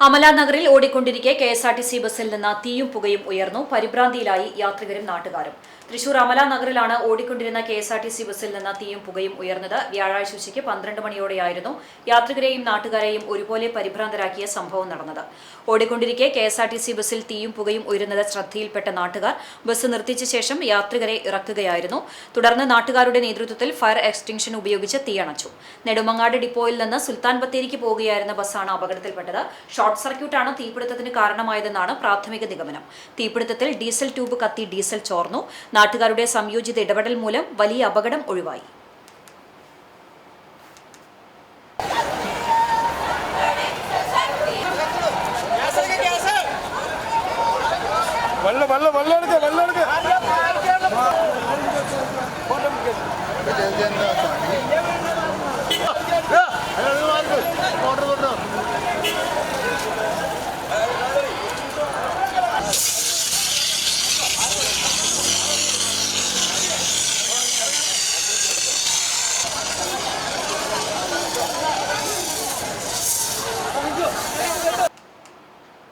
അമലാനഗറിൽ ഓടിക്കൊണ്ടിരിക്കെ KSRTC ബസ്സിൽ നിന്ന് തീയും പുകയും ഉയർന്നു. പരിഭ്രാന്തിയിലായി യാത്രികരും നാട്ടുകാരും. തൃശൂർ അമലാനഗറിലാണ് ഓടിക്കൊണ്ടിരുന്ന കെഎസ്ആർടിസി ബസ്സിൽ നിന്ന് തീയും പുകയും ഉയർന്നത്. വ്യാഴാഴ്ച ഉച്ചയ്ക്ക് 12 മണിയോടെയായിരുന്നു യാത്രികരെയും നാട്ടുകാരെയും ഒരുപോലെ പരിഭ്രാന്തരാക്കിയ സംഭവം നടന്നത്. ഓടിക്കൊണ്ടിരിക്കെ കെഎസ്ആർടിസി ബസ്സിൽ തീയും പുകയും ഉയരുന്നത് ശ്രദ്ധയിൽപ്പെട്ട നാട്ടുകാർ ബസ് നിർത്തിച്ച ശേഷം യാത്രികരെ ഇറക്കുകയായിരുന്നു. തുടർന്ന് നാട്ടുകാരുടെ നേതൃത്വത്തിൽ ഫയർ എക്സ്റ്റിങ്ഷൻ ഉപയോഗിച്ച് തീയണച്ചു. നെടുമങ്ങാട് ഡിപ്പോയിൽ നിന്ന് സുൽത്താൻ ബത്തേരിക്ക് പോകുകയായിരുന്ന ബസ്സാണ് അപകടത്തിൽപ്പെട്ടത്. ഷോർട്ട് സർക്യൂട്ടാണ് തീപിടുത്തത്തിന് കാരണമായതെന്നാണ് പ്രാഥമിക നിഗമനം. തീപിടുത്തത്തിൽ ഡീസൽ ട്യൂബ് കത്തി ഡീസൽ ചോർന്നു. നാട്ടുകാരുടെ സംയോജിത ഇടപെടൽ മൂലം വലിയ അപകടം ഒഴിവായി. വെള്ളം